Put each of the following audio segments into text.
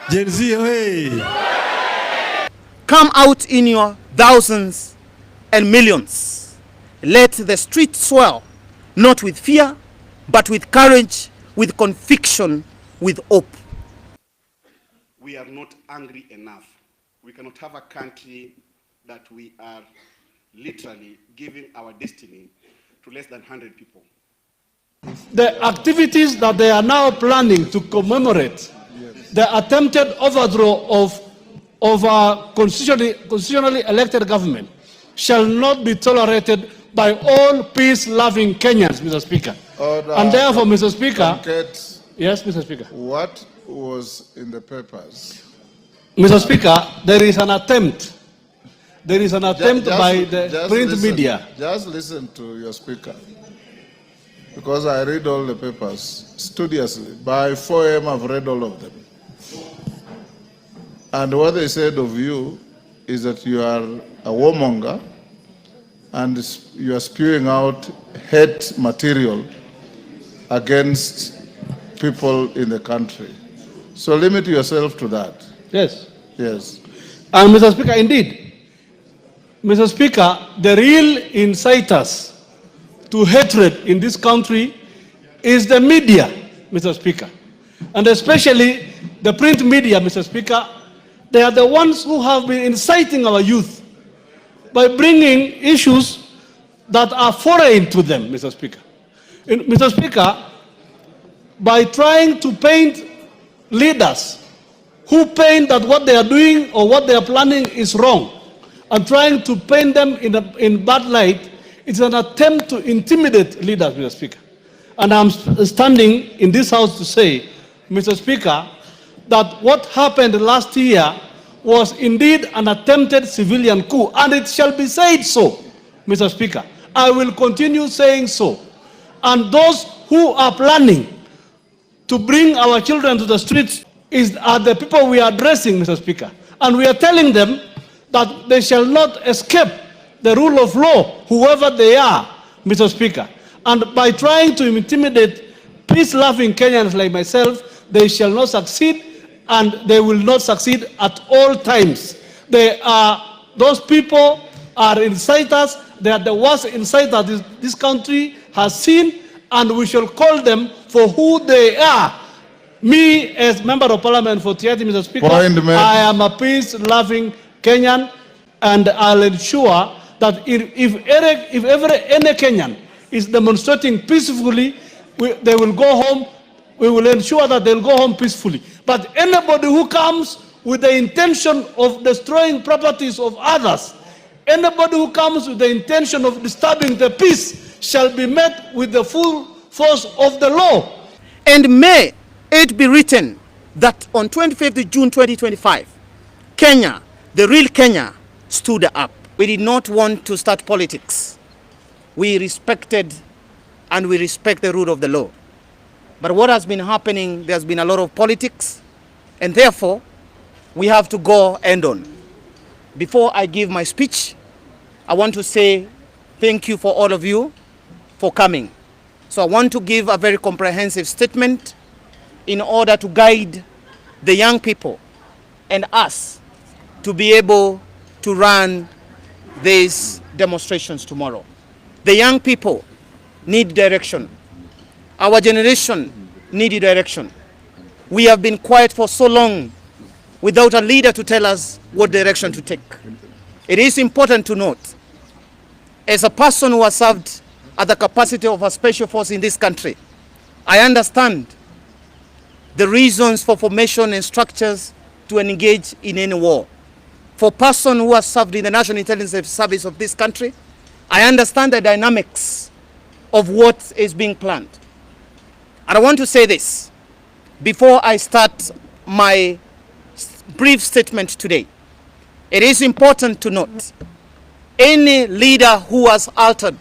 Gen Z, hey! Come out in your thousands and millions. Let the street swell, not with fear, but with courage, with conviction, with hope. We are not angry enough. We cannot have a country that we are literally giving our destiny to less than 100 people. The activities that they are now planning to commemorate the attempted overthrow of our constitutionally elected government shall not be tolerated by all peace-loving Kenyans, Mr. Speaker. And therefore, Mr. Speaker, yes, Mr. Speaker. What was in the papers? Mr. Speaker, there is an attempt. There is an attempt by the print media. Just listen to your speaker. Because I read all the papers studiously. By 4 a.m. I've read all of them. And what they said of you is that you are a warmonger and you are spewing out hate material against people in the country. So limit yourself to that. Yes. Yes. And Mr. Speaker, indeed, Mr. Speaker, the real inciters to hatred in this country is the media, Mr. Speaker. And especially the print media, Mr. Speaker. They are the ones who have been inciting our youth by bringing issues that are foreign to them, Mr. Speaker. Mr. Speaker, by trying to paint leaders who paint that what they are doing or what they are planning is wrong, and trying to paint them in bad light, it's an attempt to intimidate leaders, Mr. Speaker. And I'm standing in this house to say, Mr. Speaker, that what happened last year was indeed an attempted civilian coup, and it shall be said so, Mr. Speaker. I will continue saying so. And those who are planning to bring our children to the streets are the people we are addressing, Mr. Speaker. And we are telling them that they shall not escape the rule of law, whoever they are, Mr. Speaker. And by trying to intimidate peace-loving Kenyans like myself, they shall not succeed, and they will not succeed at all times. Those people are inciters. They are the worst inciters this country has seen, and we shall call them for who they are. Me, as Member of Parliament for Tiati, Mr. Speaker, I am a peace-loving Kenyan, and I'll ensure that if ever any Kenyan is demonstrating peacefully, they will go home. We will ensure that they'll go home peacefully. But anybody who comes with the intention of destroying properties of others, anybody who comes with the intention of disturbing the peace shall be met with the full force of the law. And may it be written that on 25th June 2025, Kenya, the real Kenya, stood up. We did not want to start politics. We respected and we respect the rule of the law. But what has been happening, there's been a lot of politics, and therefore, we have to go end on. Before I give my speech, I want to say thank you for all of you for coming. So I want to give a very comprehensive statement in order to guide the young people and us to be able to run these demonstrations tomorrow. The young people need direction. Our generation needs direction. We have been quiet for so long without a leader to tell us what direction to take. It is important to note, as a person who has served at the capacity of a special force in this country, I understand the reasons for formation and structures to engage in any war. For a person who has served in the National Intelligence Service of this country, I understand the dynamics of what is being planned. And I want to say this before I start my brief statement today. It is important to note, any leader who has altered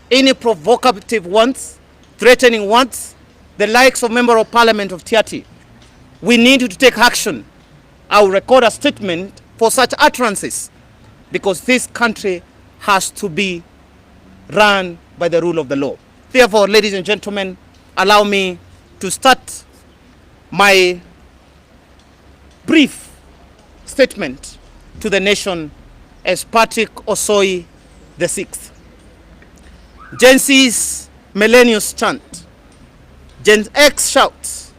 any provocative ones, threatening ones, the likes of Member of Parliament of Tiati, we need to take action. I will record a statement for such utterances, because this country has to be run by the rule of the law. Therefore, ladies and gentlemen, allow me to start my brief statement to the nation as Patrick Osoi VI. Gen Z's millennials chant, Gen X shouts,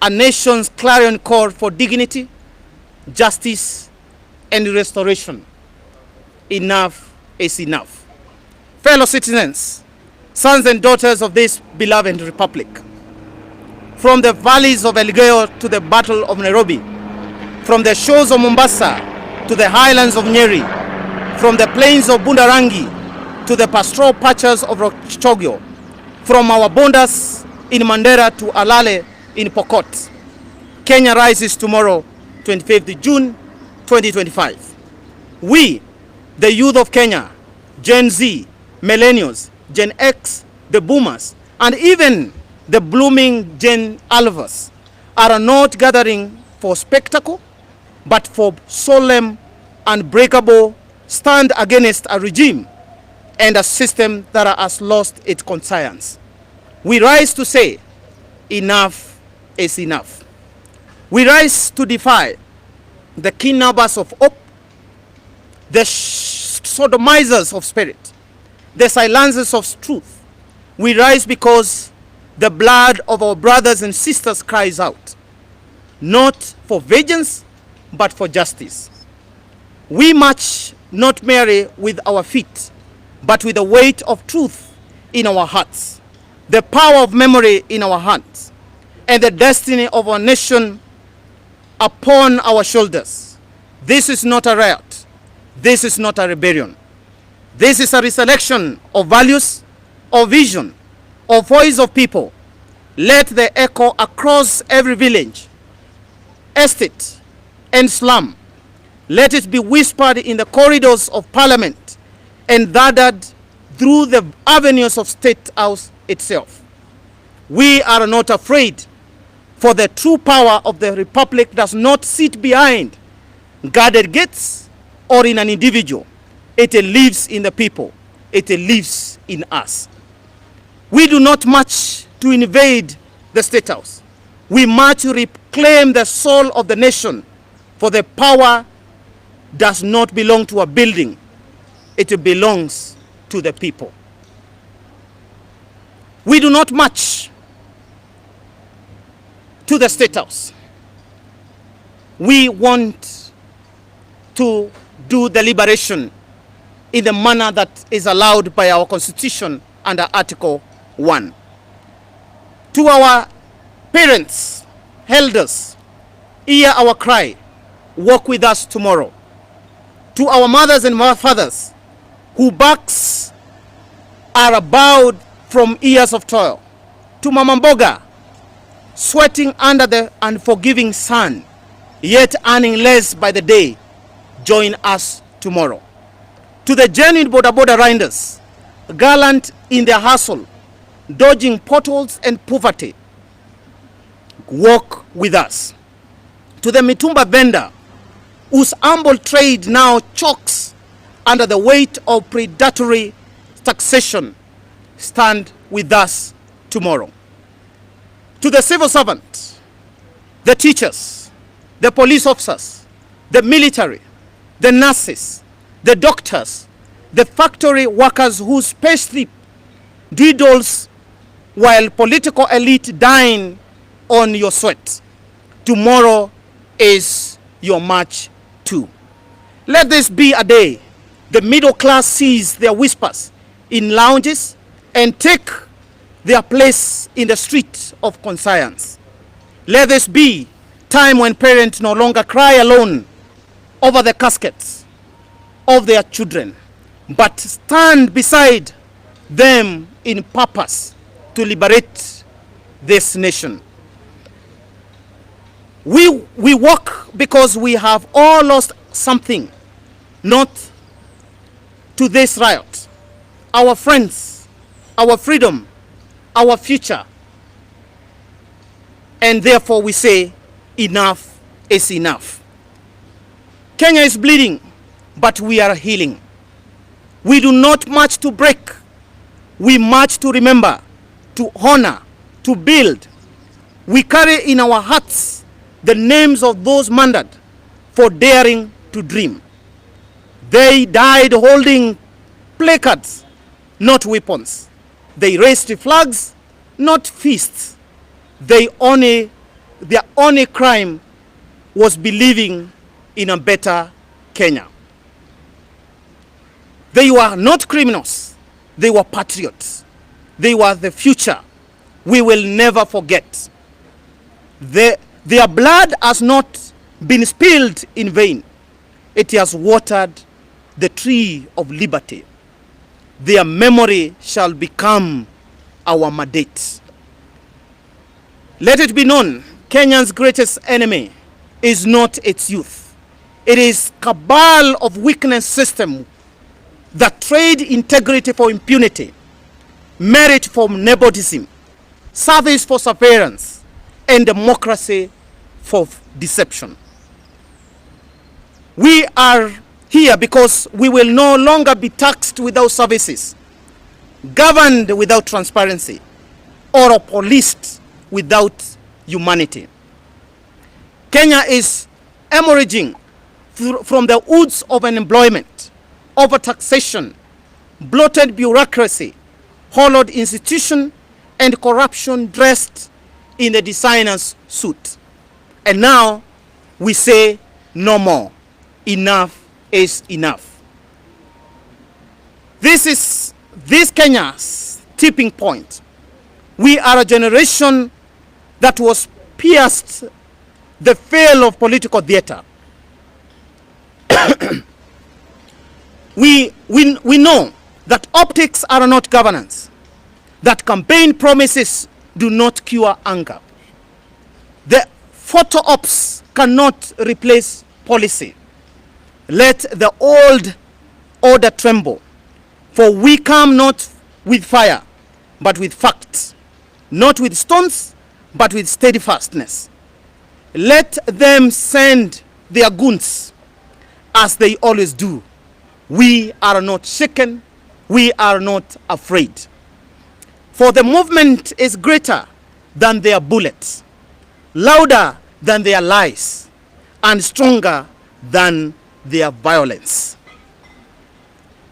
a nation's clarion call for dignity, justice, and restoration. Enough is enough. Fellow citizens, sons and daughters of this beloved republic, from the valleys of Elgeyo to the Battle of Nairobi, from the shores of Mombasa to the highlands of Nyeri, from the plains of Bundarangi to the pastoral patches of Rochogyo, from our bondas in Mandera to Alale in Pokot. Kenya rises tomorrow, 25th June 2025. We, the youth of Kenya, Gen Z, millennials, Gen X, the boomers, and even the blooming Gen Alphas are not gathering for spectacle, but for solemn, unbreakable stand against a regime and a system that has lost its conscience. We rise to say, enough is enough. We rise to defy the kidnappers of hope, the sodomizers of spirit, the silencers of truth. We rise because the blood of our brothers and sisters cries out, not for vengeance, but for justice. We march not merely with our feet, but with the weight of truth in our hearts, the power of memory in our hands, and the destiny of our nation upon our shoulders. This is not a riot. This is not a rebellion. This is a resurrection of values, of vision, of voice of people. Let the echo across every village, estate, and slum. Let it be whispered in the corridors of Parliament and thundered through the avenues of State House itself. We are not afraid, for the true power of the Republic does not sit behind guarded gates or in an individual. It lives in the people. It lives in us. We do not march to invade the State House. We march to reclaim the soul of the nation, for the power does not belong to a building. It belongs to the people. We do not march to the State House. We want to do the liberation in the manner that is allowed by our Constitution under Article 1. To our parents, elders, hear our cry, walk with us tomorrow. To our mothers and fathers, whose backs are bowed from years of toil. To Mama Mboga, sweating under the unforgiving sun, yet earning less by the day, join us tomorrow. To the genuine boda riders, gallant in their hustle, dodging potholes and poverty, walk with us. To the mitumba vendor, whose humble trade now chokes under the weight of predatory taxation, stand with us tomorrow. To the civil servant, the teachers, the police officers, the military, the nurses, the doctors, the factory workers whose pay slip dwindles while political elite dine on your sweat. Tomorrow is your march too. Let this be a day the middle class sees their whispers in lounges and take their place in the street of conscience. Let this be time when parents no longer cry alone over the caskets of their children, but stand beside them in purpose to liberate this nation. We walk because we have all lost something, not to this riot. Our friends, our freedom, our future. And therefore we say, enough is enough. Kenya is bleeding, but we are healing. We do not march to break. We march to remember, to honor, to build. We carry in our hearts the names of those murdered for daring to dream. They died holding placards, not weapons. They raised flags, not fists. Their only crime was believing in a better Kenya. They were not criminals. They were patriots. They were the future. We will never forget. Their blood has not been spilled in vain. It has watered the tree of liberty. Their memory shall become our mandate. Let it be known, Kenya's greatest enemy is not its youth. It is cabal of weakness system that trade integrity for impunity, merit for nepotism, service for surveillance, and democracy for deception. We are here because we will no longer be taxed without services, governed without transparency, or policed without humanity. Kenya is emerging from the woods of unemployment, overtaxation, bloated bureaucracy, hollowed institution, and corruption dressed in the designer's suit. And now we say no more. Enough is enough. This is Kenya's tipping point. We are a generation that was pierced the veil of political theater. We know that optics are not governance, that campaign promises do not cure anger. The photo ops cannot replace policy. Let the old order tremble, for we come not with fire, but with facts, not with stones, but with steadfastness. Let them send their goons, as they always do. We are not shaken, we are not afraid. For the movement is greater than their bullets, louder than their lies, and stronger than their violence.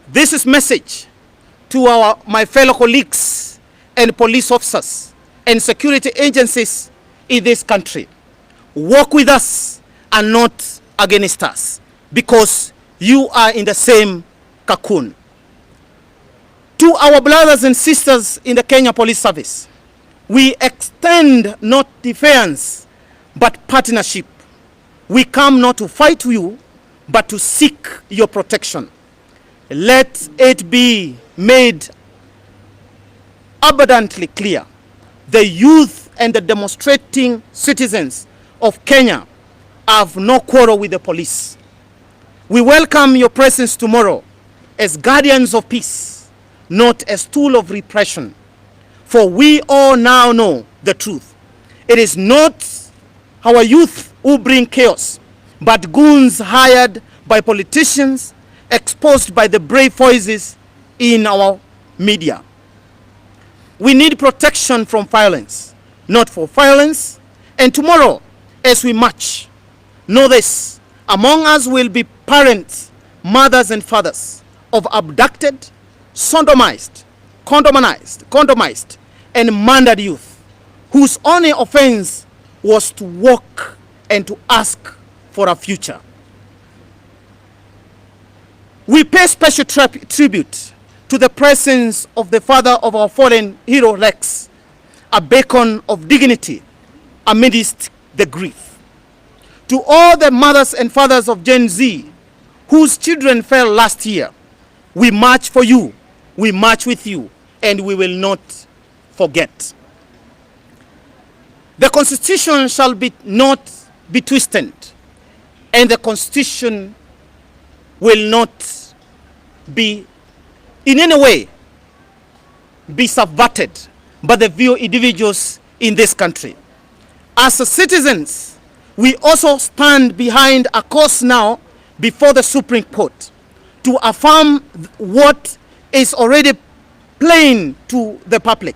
This is message to my fellow colleagues and police officers and security agencies in this country. Work with us and not against us, because you are in the same cocoon. To our brothers and sisters in the Kenya Police Service, we extend not defiance but partnership. We come not to fight you, but to seek your protection. Let it be made abundantly clear: the youth and the demonstrating citizens of Kenya have no quarrel with the police. We welcome your presence tomorrow as guardians of peace, not as tool of repression. For we all now know the truth. It is not our youth who bring chaos, but goons hired by politicians, exposed by the brave voices in our media. We need protection from violence, not for violence. And tomorrow, as we march, know this: among us will be parents, mothers and fathers of abducted, sodomized, condomized, and murdered youth, whose only offense was to walk and to ask for a future. We pay special tribute to the presence of the father of our fallen hero Rex, a beacon of dignity amidst the grief. To all the mothers and fathers of Gen Z whose children fell last year, we march for you, we march with you, and we will not forget. The Constitution shall not be twisted, and the Constitution will not be in any way be subverted by the few individuals in this country. As citizens, we also stand behind a cause now before the Supreme Court to affirm what is already plain to the public,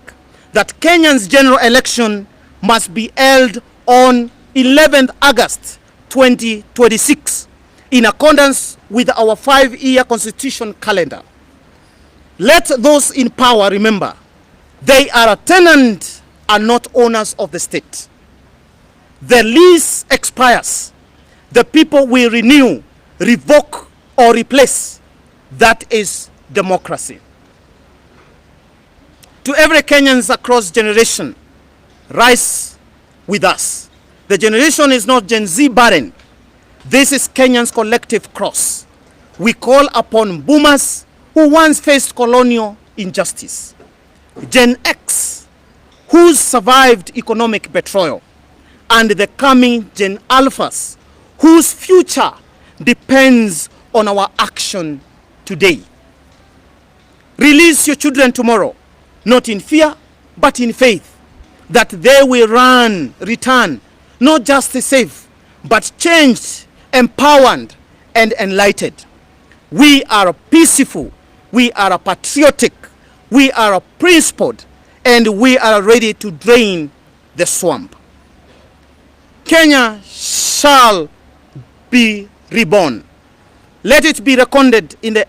that Kenya's general election must be held on 11th August 2026, in accordance with our 5-year constitution calendar. Let those in power remember, they are a tenant and not owners of the state. The lease expires. The people will renew, revoke, or replace. That is democracy. To every Kenyans across generation, rise with us. The generation is not Gen Z barren. This is Kenyans' collective cross. We call upon boomers who once faced colonial injustice, Gen X, who survived economic betrayal, and the coming Gen Alphas, whose future depends on our action today. Release your children tomorrow, not in fear, but in faith, that they will return, not just safe, but changed, empowered, and enlightened. We are peaceful, we are patriotic, we are principled, and we are ready to drain the swamp. Kenya shall be reborn. Let it be recorded in the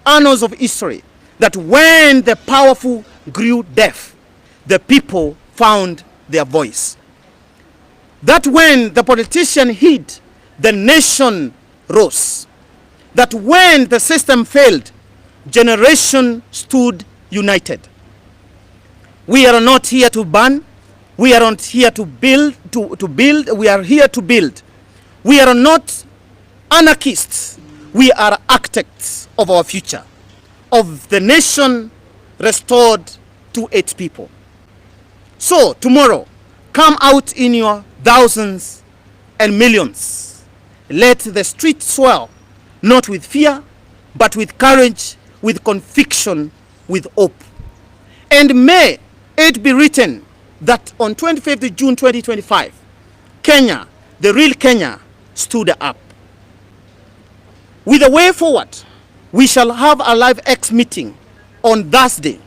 annals of history that when the powerful grew deaf, the people found their voice. That when the politician hid, the nation rose. That when the system failed, generation stood united. We are not here to burn. We are not here to build. We are here to build. We are not anarchists. We are architects of our future, of the nation restored to its people. So tomorrow, come out in your thousands and millions. Let the streets swell, not with fear, but with courage, with conviction, with hope. And may it be written that on 25th June 2025, Kenya, the real Kenya, stood up. With a way forward, we shall have a live X meeting on Thursday,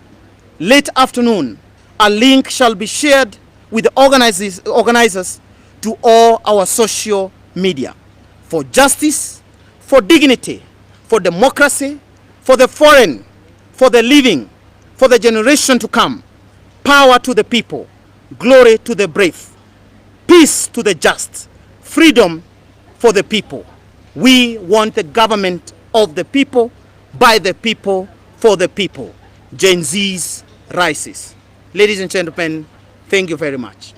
late afternoon. A link shall be shared with the organizers to all our social media for justice, for dignity, for democracy, for the foreign, for the living, for the generation to come. Power to the people, glory to the brave, peace to the just, freedom for the people. We want the government of the people, by the people, for the people. Gen Z's rises. Ladies and gentlemen, thank you very much.